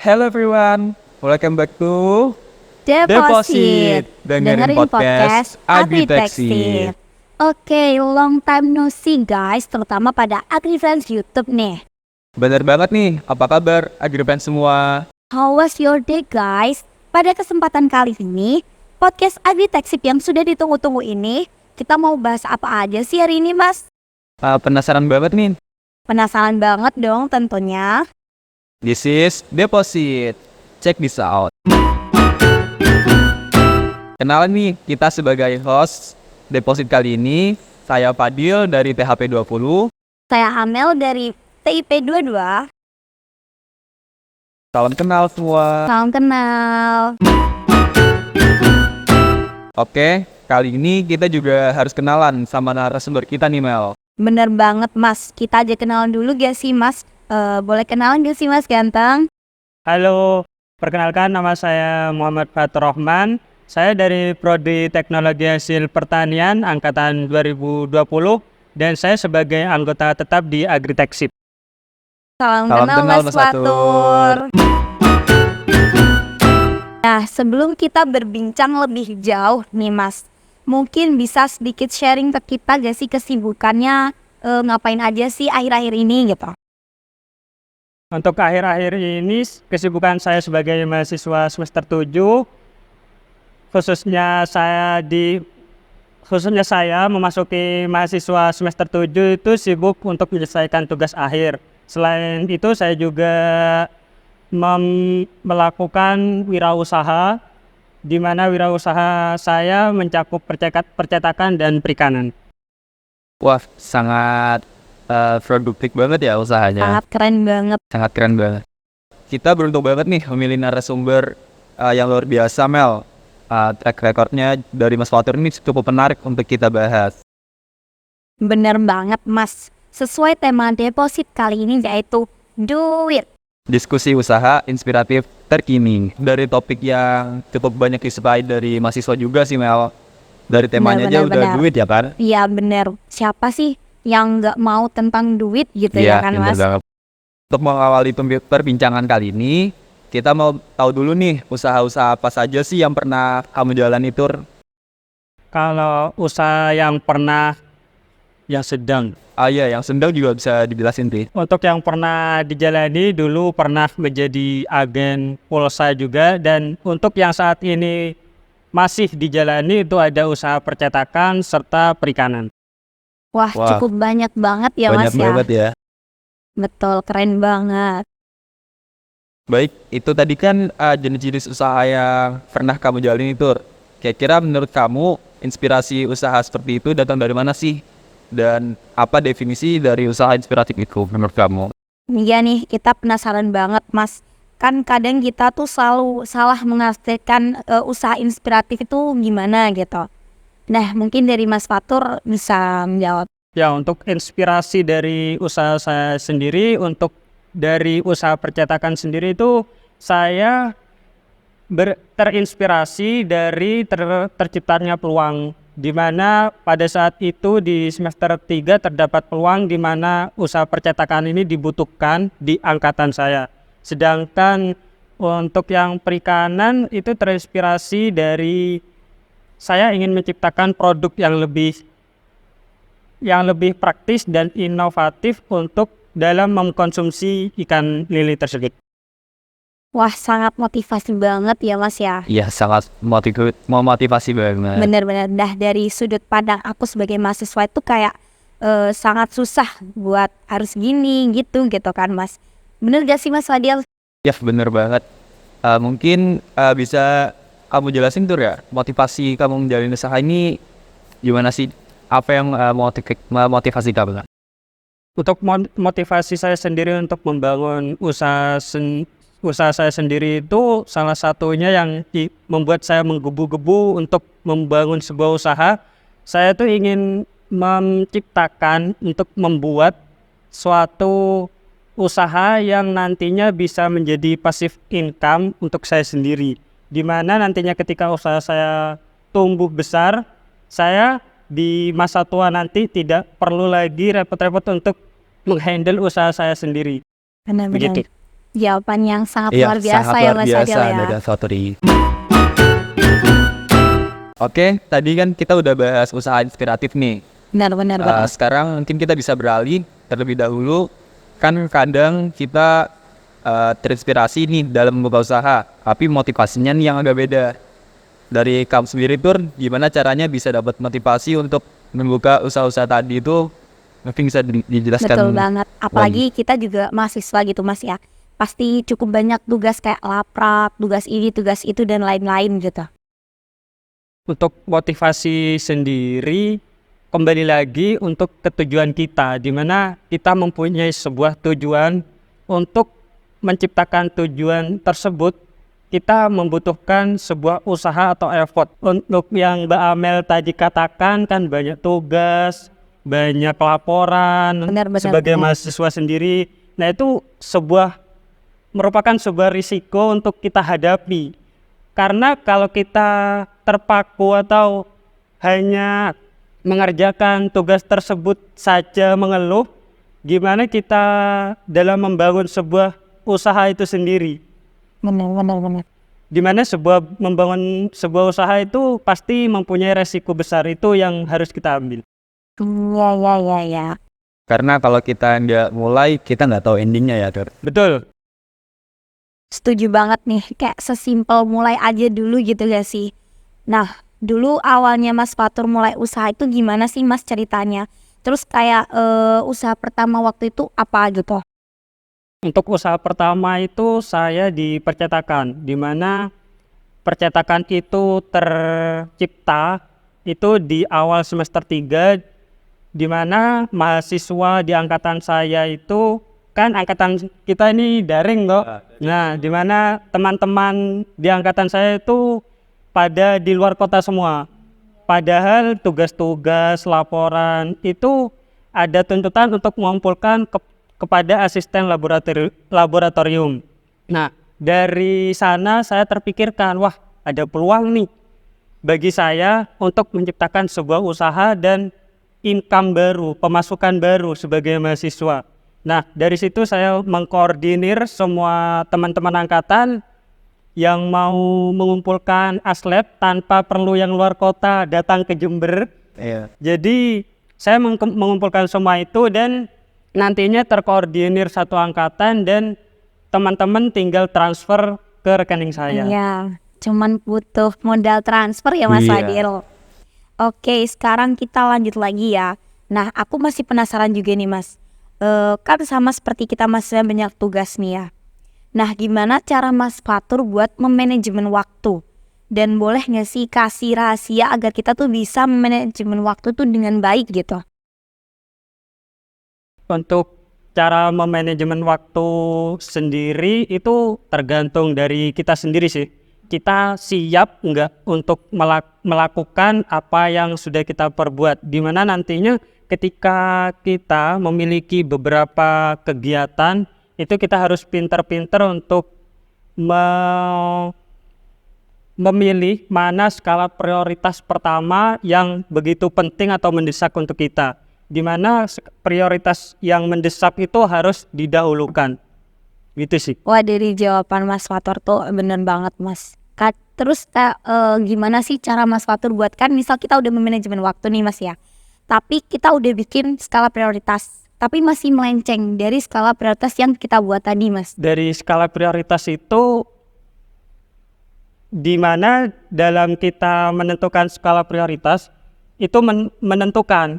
Hello everyone, welcome back to Deposit, dengerin podcast Agriteksip. Oke, long time no see guys, terutama pada AgriFriends YouTube nih. Bener banget nih, apa kabar Agrifans semua? How was your day guys? Pada kesempatan kali ini, podcast Agriteksip yang sudah ditunggu-tunggu ini, kita mau bahas apa aja sih hari ini mas? Penasaran banget nih, Penasaran banget dong tentunya. this is Deposit, check this out. Kenalan nih, kita sebagai host Deposit kali ini, saya Fadil dari THP 20. Saya Amel dari TIP 22. Salam kenal semua. Salam kenal. Oke, kali ini kita juga harus kenalan sama narasumber kita nih Mel. Bener banget mas, kita aja kenalan dulu gak sih mas? Boleh kenalan gak sih mas ganteng? Halo, perkenalkan nama saya Muhammad Fatur Rahman. Saya dari Prodi Teknologi Hasil Pertanian Angkatan 2020 dan saya sebagai anggota tetap di Agriteksip. Salam kenal Mas Fatur. Nah, sebelum kita berbincang lebih jauh nih Mas, mungkin bisa sedikit sharing ke kita gak sih kesibukannya, ngapain aja sih akhir-akhir ini gitu? Untuk akhir-akhir ini kesibukan saya sebagai mahasiswa semester 7, khususnya saya memasuki mahasiswa semester 7 itu sibuk untuk menyelesaikan tugas akhir. Selain itu saya juga melakukan wirausaha, di mana wirausaha saya mencakup percetakan dan perikanan. Wah, sangat produktif banget ya usahanya. Sangat keren banget. Sangat keren banget. Kita beruntung banget nih memilih narasumber yang luar biasa Mel. Track recordnya dari Mas Fatur ini cukup menarik untuk kita bahas. Bener banget Mas. Sesuai tema deposit kali ini yaitu duit. Diskusi usaha inspiratif terkini. Dari topik yang cukup banyak disukai dari mahasiswa juga sih Mel. Dari temanya aja udah duit ya kan? Iya bener. Siapa sih yang nggak mau tentang duit gitu ya kan Mas? Banget. Untuk mengawali perbincangan kali ini, kita mau tahu dulu nih usaha-usaha apa saja sih yang pernah kamu jalani Tur? Kalau usaha yang pernah, yang sedang. Iya, yang sedang juga bisa dijelasin sih. Untuk yang pernah dijalani dulu pernah menjadi agen pulsa juga, dan untuk yang saat ini masih dijalani itu ada usaha percetakan serta perikanan. Wah, cukup banyak banget ya Mas ya. Banyak banget ya. Betul, keren banget. Baik, itu tadi kan jenis-jenis usaha yang pernah kamu jalani Tur. Kira-kira menurut kamu inspirasi usaha seperti itu datang dari mana sih? Dan apa definisi dari usaha inspiratif itu menurut kamu? Iya nih, kita penasaran banget Mas. Kan kadang kita tuh selalu salah mengartikan usaha inspiratif itu gimana gitu. Nah, mungkin dari Mas Fatur bisa menjawab. Ya, untuk inspirasi dari usaha saya sendiri, untuk dari usaha percetakan sendiri itu saya terinspirasi dari terciptanya peluang, di mana pada saat itu di semester 3 terdapat peluang di mana usaha percetakan ini dibutuhkan di angkatan saya. Sedangkan untuk yang perikanan itu terinspirasi dari saya ingin menciptakan produk yang lebih praktis dan inovatif untuk dalam mengkonsumsi ikan lele tersebut. Wah, sangat motivasi banget ya Mas ya. Iya, sangat memotivasi banget. Bener-bener, dari sudut pandang aku sebagai mahasiswa itu kayak sangat susah buat harus gini gitu kan Mas. Bener gak sih Mas Fadil? Ya, bener banget. Mungkin bisa kamu jelasin Tur ya, motivasi kamu menjalani usaha ini gimana sih? Apa yang motivasi kamu? Untuk motivasi saya sendiri untuk membangun usaha saya sendiri itu salah satunya yang membuat saya menggebu-gebu untuk membangun sebuah usaha. Saya tuh ingin menciptakan untuk membuat suatu usaha yang nantinya bisa menjadi passive income untuk saya sendiri. Di mana nantinya ketika usaha saya tumbuh besar, saya di masa tua nanti tidak perlu lagi repot-repot untuk menghandle usaha saya sendiri. Benar-benar. Begitu. Jawaban yang sangat Iya, luar biasa sangat ya luar Mas biasa Adil ya. dari Saturi. Oke, tadi kan kita udah bahas usaha inspiratif nih. Benar-benar benar. Sekarang mungkin kita bisa beralih terlebih dahulu. Kan kadang kita terinspirasi nih dalam membuka usaha, tapi motivasinya nih yang agak beda. Dari kamu sendiri Tur, gimana caranya bisa dapat motivasi untuk membuka usaha-usaha tadi itu? Mungkin bisa dijelaskan. Betul banget. Apalagi kita juga mahasiswa gitu Mas ya. Pasti cukup banyak tugas kayak laprak, tugas ini, tugas itu dan lain-lain gitu. Untuk motivasi sendiri, kembali lagi untuk ketujuan kita, di mana kita mempunyai sebuah tujuan. Untuk menciptakan tujuan tersebut, kita membutuhkan sebuah usaha atau effort. Untuk yang Mbak Amel tadi katakan kan banyak tugas, banyak laporan Benar, sebagai benar. mahasiswa sendiri. Nah itu merupakan sebuah risiko untuk kita hadapi. Karena kalau kita terpaku atau hanya mengerjakan tugas tersebut saja mengeluh, gimana kita dalam membangun sebuah usaha itu sendiri. Benar. Dimana membangun sebuah usaha itu pasti mempunyai resiko besar, itu yang harus kita ambil. Iya. Karena kalau kita nggak mulai, kita nggak tahu endingnya ya, Tur. Betul. Setuju banget nih, kayak sesimpel mulai aja dulu gitu gak sih? Nah, dulu awalnya Mas Fatur mulai usaha itu gimana sih Mas ceritanya? Terus kayak usaha pertama waktu itu apa gitu? Untuk usaha pertama itu saya di percetakan, di mana percetakan itu tercipta itu di awal semester 3, di mana mahasiswa di angkatan saya itu kan angkatan kita ini daring loh. Nah, di mana teman-teman di angkatan saya itu pada di luar kota semua. Padahal tugas-tugas laporan itu ada tuntutan untuk mengumpulkan kepada asisten laboratorium. Nah, dari sana saya terpikirkan, wah ada peluang nih bagi saya untuk menciptakan sebuah usaha dan income baru, pemasukan baru sebagai mahasiswa. Nah, dari situ saya mengkoordinir semua teman-teman angkatan yang mau mengumpulkan aslab tanpa perlu yang luar kota datang ke Jember. Iya. Jadi saya mengumpulkan semua itu dan nantinya terkoordinir satu angkatan dan teman-teman tinggal transfer ke rekening saya. Iya, cuman butuh modal transfer ya Mas Iya. Fadil. Oke, sekarang kita lanjut lagi ya. Nah, aku masih penasaran juga nih Mas. Kan sama seperti kita masih banyak tugas nih ya. Nah, gimana cara Mas Fatur buat memanajemen waktu? Dan boleh nggak sih kasih rahasia agar kita tuh bisa memanajemen waktu tuh dengan baik gitu? Untuk cara memanajemen waktu sendiri itu tergantung dari kita sendiri sih. Kita siap nggak untuk melakukan apa yang sudah kita perbuat. Dimana nantinya ketika kita memiliki beberapa kegiatan, itu kita harus pintar-pintar untuk memilih mana skala prioritas pertama yang begitu penting atau mendesak untuk kita. Di mana prioritas yang mendesak itu harus didahulukan. Gitu sih. Wah, dari jawaban Mas Fatur tuh bener banget Mas. Terus gimana sih cara Mas Fatur buat, kan misal kita udah memanajemen waktu nih Mas ya, tapi kita udah bikin skala prioritas tapi masih melenceng dari skala prioritas yang kita buat tadi Mas. Dari skala prioritas itu, di mana dalam kita menentukan skala prioritas itu menentukan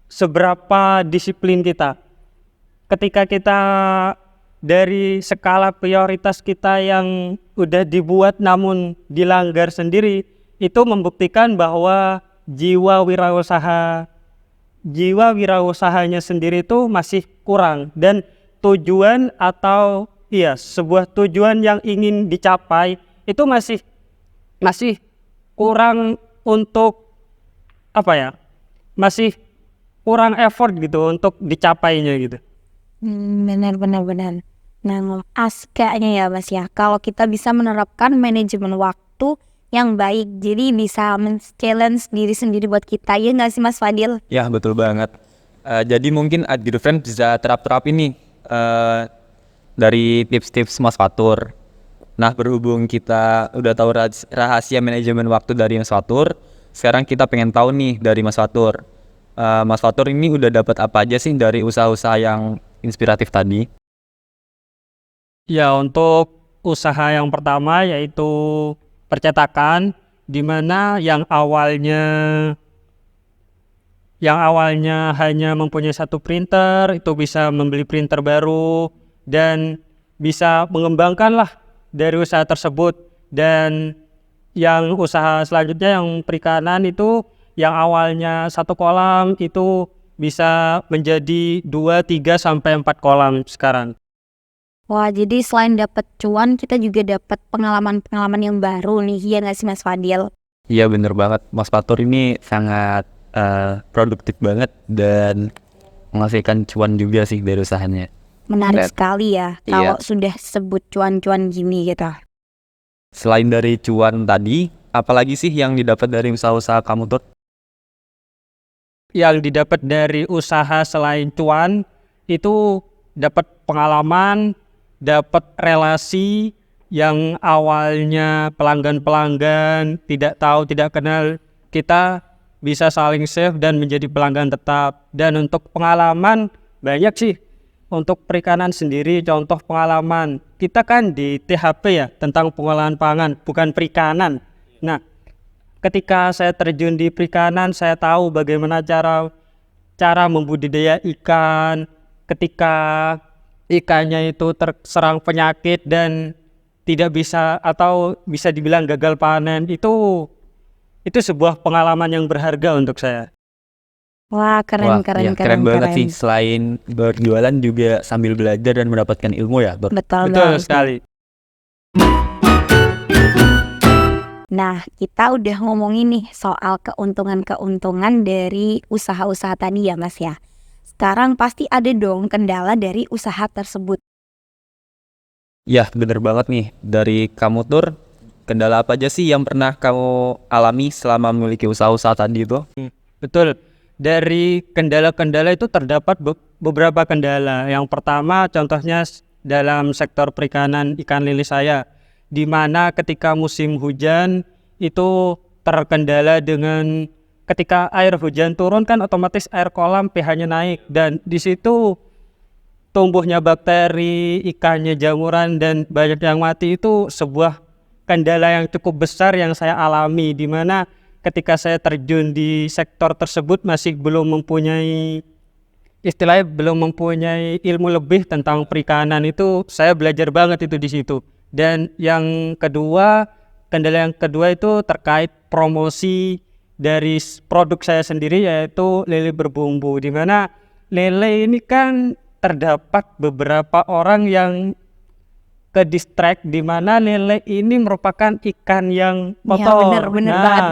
seberapa disiplin kita. Ketika kita dari skala prioritas kita yang udah dibuat namun dilanggar sendiri, itu membuktikan bahwa jiwa wirausahanya sendiri itu masih kurang, dan tujuan atau sebuah tujuan yang ingin dicapai itu masih kurang untuk masih kurang effort gitu untuk dicapainya gitu. Benar. Nah, asik kayaknya ya Mas ya, kalau kita bisa menerapkan manajemen waktu yang baik, jadi bisa men-challenge diri sendiri buat kita, ya nggak sih Mas Fadil? Ya, betul banget. Jadi mungkin Adil Friend bisa terap-terap ini dari tips-tips Mas Fatur. Nah, berhubung kita udah tahu rahasia manajemen waktu dari Mas Fatur, sekarang kita pengen tahu nih dari Mas Fatur. Mas Fatur ini udah dapat apa aja sih dari usaha-usaha yang inspiratif tadi? Ya, untuk usaha yang pertama yaitu percetakan, di mana yang awalnya hanya mempunyai satu printer, itu bisa membeli printer baru dan bisa mengembangkan lah dari usaha tersebut. Dan yang usaha selanjutnya yang perikanan itu yang awalnya satu kolam itu bisa menjadi 2, 3 sampai 4 kolam sekarang. Wah, jadi selain dapat cuan, kita juga dapat pengalaman-pengalaman yang baru nih, iya nggak sih Mas Fadil? Iya bener banget, Mas Fatur ini sangat produktif banget dan menghasilkan cuan juga sih dari usahanya. Menarik sekali ya, Iya. kalau sudah sebut cuan-cuan gini gitu. Selain dari cuan tadi, apalagi sih yang didapat dari usaha-usaha kamu Tur? Yang didapat dari usaha selain cuan itu dapat pengalaman, dapat relasi yang awalnya pelanggan-pelanggan tidak tahu, tidak kenal, kita bisa saling save dan menjadi pelanggan tetap. Dan untuk pengalaman banyak sih. Untuk perikanan sendiri, contoh pengalaman kita kan di THP ya, tentang pengolahan pangan, bukan perikanan. Nah, ketika saya terjun di perikanan, saya tahu bagaimana cara membudidaya ikan ketika ikannya itu terserang penyakit dan tidak bisa atau bisa dibilang gagal panen. Itu sebuah pengalaman yang berharga untuk saya. Wah, keren, Wah, keren, iya, keren, banget keren. sih. Selain berjualan juga sambil belajar dan mendapatkan ilmu ya, Tur. Betul Betul banget. sekali. Nah, kita udah ngomongin nih soal keuntungan-keuntungan dari usaha-usaha tadi ya Mas ya. Sekarang pasti ada dong kendala dari usaha tersebut. Ya, bener banget nih. Dari kamu Tur, kendala apa aja sih yang pernah kamu alami selama memiliki usaha-usaha tadi itu? Betul. Dari kendala-kendala itu terdapat beberapa kendala. Yang pertama contohnya dalam sektor perikanan ikan lele saya, di mana ketika musim hujan itu terkendala dengan ketika air hujan turun kan otomatis air kolam pH-nya naik dan di situ tumbuhnya bakteri, ikannya jamuran dan banyak yang mati. Itu sebuah kendala yang cukup besar yang saya alami, di mana ketika saya terjun di sektor tersebut masih belum mempunyai ilmu lebih tentang perikanan. Itu saya belajar banget itu di situ. Dan kendala yang kedua itu terkait promosi dari produk saya sendiri, yaitu lele berbumbu, di mana lele ini kan terdapat beberapa orang yang ke distract, di mana lele ini merupakan ikan yang kotor. Ya,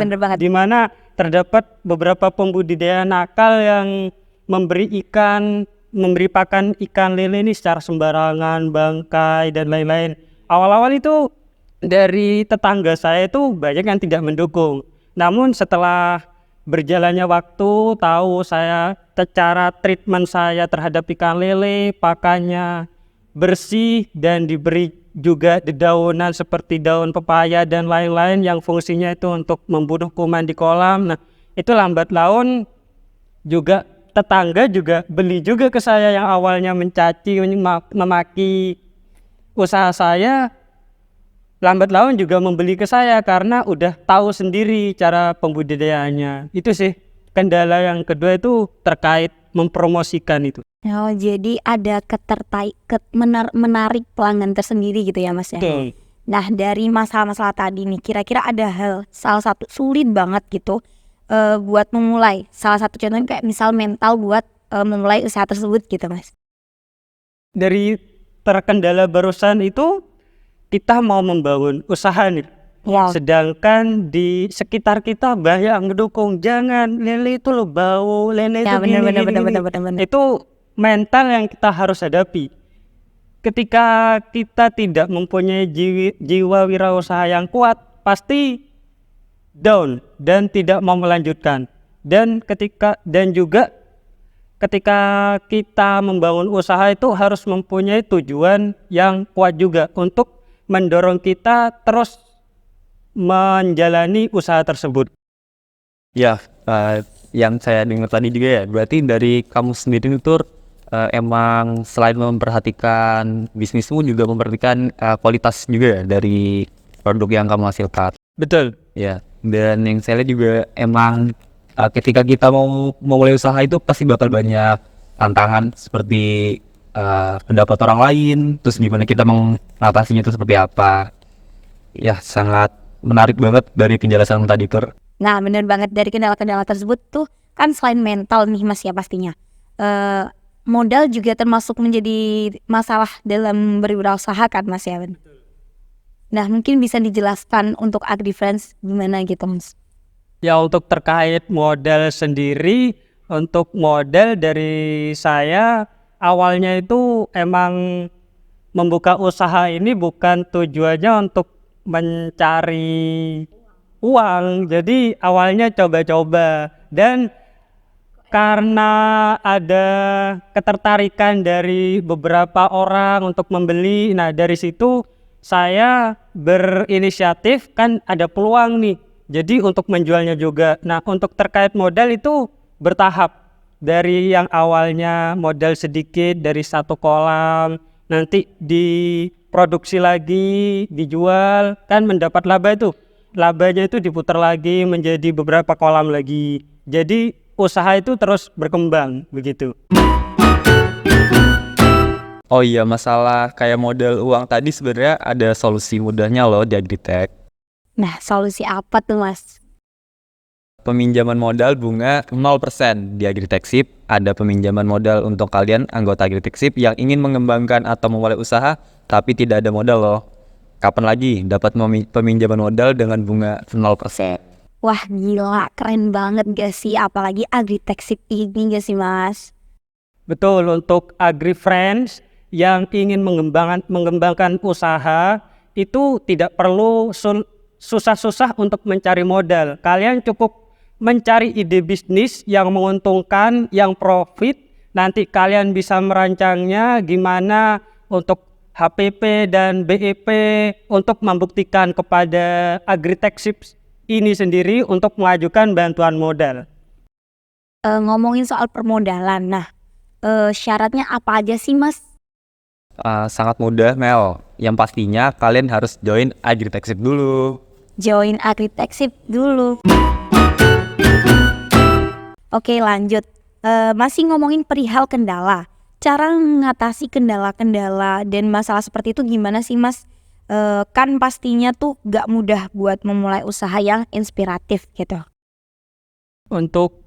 bener banget. Di mana terdapat beberapa pembudidaya nakal yang memberi pakan ikan lele ini secara sembarangan, bangkai dan lain-lain. Awal-awal itu dari tetangga saya itu banyak yang tidak mendukung. Namun setelah berjalannya waktu, tahu saya cara treatment saya terhadap ikan lele, pakannya bersih dan diberi juga dedaunan seperti daun pepaya dan lain-lain yang fungsinya itu untuk membunuh kuman di kolam. Nah, itu lambat laun juga tetangga juga beli juga ke saya yang awalnya mencaci, memaki usaha saya. Lambat laun juga membeli ke saya karena udah tahu sendiri cara pembudidayaannya. Itu sih kendala yang kedua, itu terkait mempromosikan itu. Oh, jadi ada menarik pelanggan tersendiri gitu ya Mas ya. Betul. Nah, dari masalah-masalah tadi nih, kira-kira ada salah satu sulit banget gitu buat memulai. Salah satu contohnya kayak misal mental buat memulai usaha tersebut gitu Mas. Dari terkendala barusan itu kita mau membangun usaha nih. Ya. Sedangkan di sekitar kita banyak yang ngedukung, jangan lele itu lo bau, lele Ya, itu gini. bener. Itu mental yang kita harus hadapi. Ketika kita tidak mempunyai jiwa wirausaha yang kuat, pasti down dan tidak mau melanjutkan. Dan juga ketika kita membangun usaha itu harus mempunyai tujuan yang kuat juga untuk mendorong kita terus menjalani usaha tersebut. Ya, yang saya dengar tadi juga ya, berarti dari kamu sendiri itu emang selain memperhatikan bisnismu juga memperhatikan kualitas juga ya dari produk yang kamu hasilkan. Betul. Ya, dan yang saya lihat juga emang ketika kita mau mulai usaha itu pasti bakal banyak tantangan seperti pendapat orang lain, terus gimana kita mengatasinya itu seperti apa. Ya, sangat menarik banget dari penjelasan tadi, Tur. Nah, bener banget, dari kendala-kendala tersebut tuh kan selain mental nih Mas ya pastinya. Modal juga termasuk menjadi masalah dalam berwirausaha kan Mas ya. Nah, mungkin bisa dijelaskan untuk AgriFriends gimana gitu Mas. Ya, untuk terkait modal sendiri, untuk modal dari saya awalnya itu emang membuka usaha ini bukan tujuannya untuk mencari uang. Jadi awalnya coba-coba, dan karena ada ketertarikan dari beberapa orang untuk membeli, nah dari situ saya berinisiatif, kan ada peluang nih, jadi untuk menjualnya juga. Nah, untuk terkait modal itu bertahap, dari yang awalnya modal sedikit dari satu kolam, nanti diproduksi lagi, dijual, kan mendapat laba itu. Labanya itu diputar lagi menjadi beberapa kolam lagi. Jadi usaha itu terus berkembang begitu. Oh iya, masalah kayak modal uang tadi sebenarnya ada solusi mudahnya loh di Agritech. Nah, solusi apa tuh Mas? Peminjaman modal bunga 0% di Agritech-Ship. Ada peminjaman modal untuk kalian anggota Agritech-Ship yang ingin mengembangkan atau memulai usaha tapi tidak ada modal loh. Kapan lagi dapat peminjaman modal dengan bunga 0%? Wah gila, keren banget gak sih? Apalagi Agritech-Ship ini gak sih Mas? Betul, untuk AgriFriends yang ingin mengembangkan usaha itu tidak perlu susah-susah untuk mencari modal. Kalian cukup mencari ide bisnis yang menguntungkan, yang profit. Nanti kalian bisa merancangnya gimana untuk HPP dan BEP untuk membuktikan kepada Agritech-Ship ini sendiri untuk mengajukan bantuan modal. Ngomongin soal permodalan, nah syaratnya apa aja sih Mas? Sangat mudah, Mel. Yang pastinya kalian harus join Agritech-Ship dulu. Join Agritech-Ship dulu. Oke lanjut, masih ngomongin perihal kendala. Cara mengatasi kendala-kendala dan masalah seperti itu gimana sih Mas? Kan pastinya tuh gak mudah buat memulai usaha yang inspiratif gitu. Untuk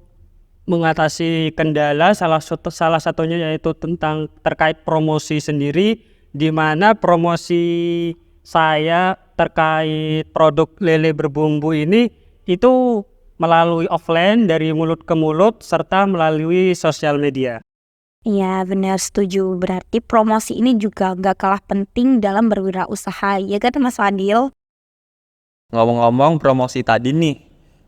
mengatasi kendala, salah satunya yaitu tentang terkait promosi sendiri, di mana promosi saya terkait produk lele berbumbu ini itu melalui offline dari mulut ke mulut serta melalui sosial media. Iya benar, setuju. Berarti promosi ini juga gak kalah penting dalam berwirausaha, ya kan Mas Fadil? Ngomong-ngomong promosi tadi nih,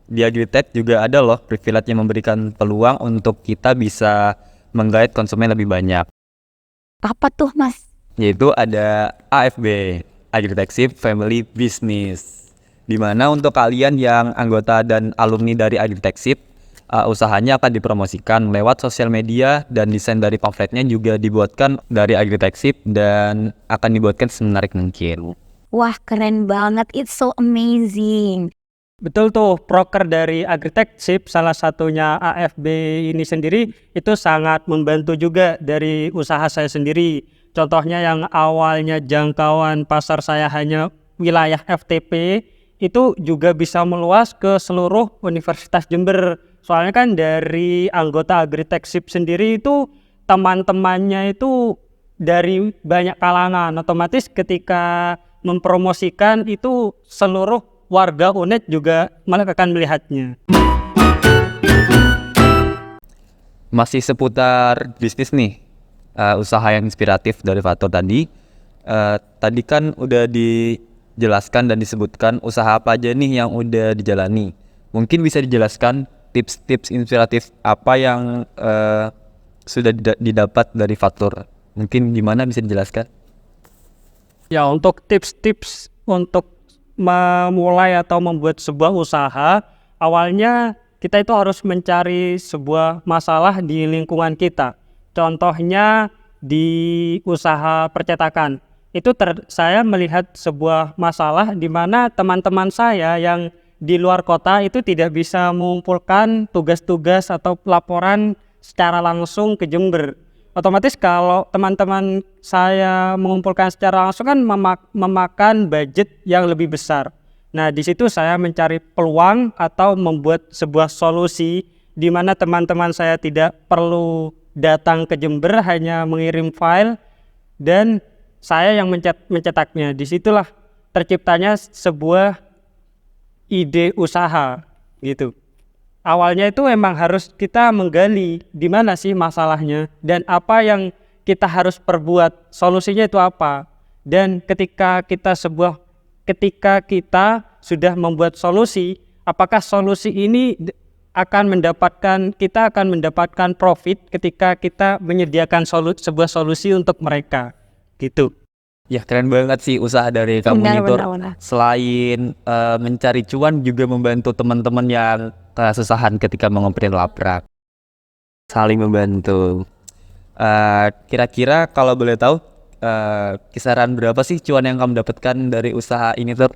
di Agritech juga ada loh privilege yang memberikan peluang untuk kita bisa menggait konsumen lebih banyak. Apa tuh Mas? Yaitu ada AFB, Agritech-Ship Family Business. Dimana untuk kalian yang anggota dan alumni dari Agritech-Ship, usahanya akan dipromosikan lewat sosial media, dan desain dari pamfletnya juga dibuatkan dari Agritech-Ship dan akan dibuatkan semenarik mungkin. Wah keren banget, it's so amazing. Betul tuh, proker dari Agritech-Ship salah satunya AFB ini sendiri itu sangat membantu juga dari usaha saya sendiri. Contohnya yang awalnya jangkauan pasar saya hanya wilayah FTP, itu juga bisa meluas ke seluruh Universitas Jember. Soalnya kan dari anggota Agritech-Ship sendiri itu teman-temannya itu dari banyak kalangan. Otomatis ketika mempromosikan itu seluruh warga UNED juga malah akan melihatnya. Masih seputar bisnis nih, usaha yang inspiratif dari Fatur tadi. Tadi kan udah dijelaskan dan disebutkan usaha apa aja nih yang udah dijalani. Mungkin bisa dijelaskan tips-tips inspiratif apa yang sudah didapat dari Fatur? Mungkin gimana, bisa dijelaskan? Ya, untuk tips-tips untuk memulai atau membuat sebuah usaha, awalnya kita itu harus mencari sebuah masalah di lingkungan kita. Contohnya di usaha percetakan. Saya melihat sebuah masalah di mana teman-teman saya yang di luar kota itu tidak bisa mengumpulkan tugas-tugas atau laporan secara langsung ke Jember. Otomatis kalau teman-teman saya mengumpulkan secara langsung kan memakan budget yang lebih besar. Nah, di situ saya mencari peluang atau membuat sebuah solusi di mana teman-teman saya tidak perlu datang ke Jember, hanya mengirim file dan saya yang mencetaknya. Disitulah terciptanya sebuah ide usaha gitu. Awalnya itu memang harus kita menggali di mana sih masalahnya dan apa yang kita harus perbuat, solusinya itu apa. Dan ketika kita sudah membuat solusi, apakah solusi ini kita akan mendapatkan profit ketika kita menyediakan sebuah solusi untuk mereka gitu. Ya, keren banget sih usaha dari kamu ini, Tur. Benar. Selain mencari cuan, juga membantu teman-teman yang kesusahan ketika mengomprin laprak. Saling membantu. Kira-kira kalau boleh tahu, kisaran berapa sih cuan yang kamu dapatkan dari usaha ini, Tur?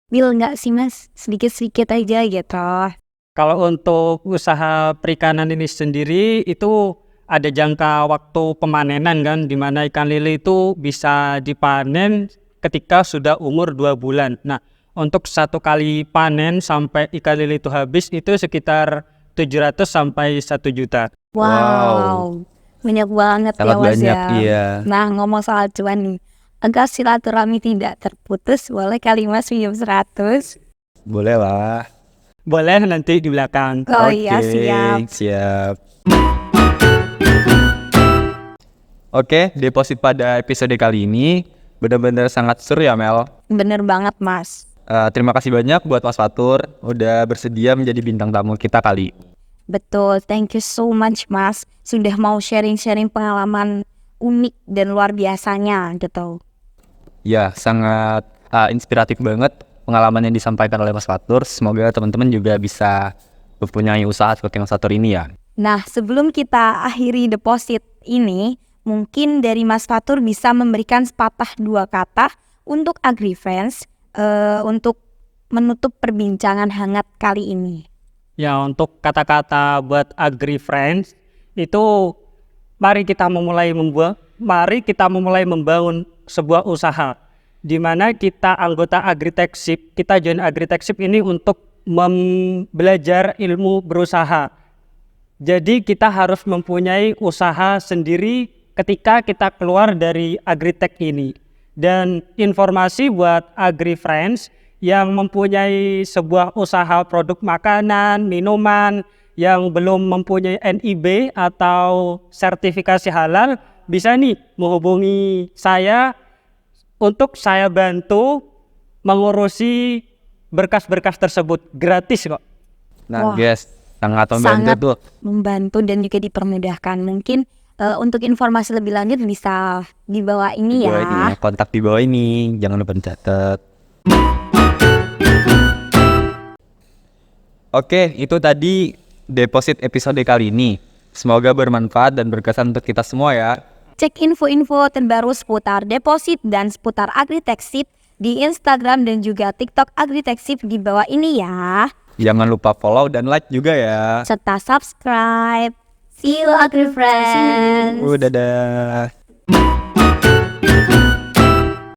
Bil nggak sih mas, sedikit-sedikit aja gitu. Kalau untuk usaha perikanan ini sendiri itu ada jangka waktu pemanenan kan, di mana ikan lele itu bisa dipanen ketika sudah umur 2 bulan. Nah, untuk satu kali panen sampai ikan lele itu habis itu sekitar 700 sampai 1 juta. Wow. Banyak banget Sangat ya mas banyak, ya. iya. Nah, ngomong soal cuan nih, agar silaturahmi tidak terputus, boleh kali mas pinjam 100? Boleh lah. Boleh nanti di belakang. Oh iya, Oke, siap. siap. Oke, deposit pada episode kali ini benar-benar sangat seru ya, Mel. Bener banget mas. Terima kasih banyak buat Mas Fatur udah bersedia menjadi bintang tamu kita kali. Betul, thank you so much mas. Sudah mau sharing-sharing pengalaman unik dan luar biasanya gitu. Ya, sangat inspiratif banget pengalaman yang disampaikan oleh Mas Fatur. Semoga teman-teman juga bisa mempunyai usaha seperti Mas Fatur ini ya. Nah, sebelum kita akhiri deposit ini, mungkin dari Mas Fatur bisa memberikan sepatah 2 kata untuk AgriFriends untuk menutup perbincangan hangat kali ini. Ya, untuk kata-kata buat AgriFriends itu mari kita memulai membangun sebuah usaha di mana kita anggota Agritechship, kita join Agritechship ini untuk belajar ilmu berusaha. Jadi kita harus mempunyai usaha sendiri ketika kita keluar dari Agritech ini. Dan informasi buat AgriFriends yang mempunyai sebuah usaha produk makanan, minuman yang belum mempunyai NIB atau sertifikasi halal, bisa nih menghubungi saya untuk saya bantu mengurusi berkas-berkas tersebut, gratis kok. Nah, Wah, guys, sangat membantu sangat tuh. membantu dan juga dipermudahkan. Mungkin untuk informasi lebih lanjut bisa di bawah ini Di bawah ini ya, kontak di bawah ini, jangan lupa dicatat. Oke, itu tadi deposit episode kali ini. Semoga bermanfaat dan berkesan untuk kita semua ya. Cek info-info terbaru seputar deposit dan seputar Agritechship di Instagram dan juga TikTok Agritechship di bawah ini ya. Jangan lupa follow dan like juga ya. Serta subscribe. See you AgriFriends. Dadah.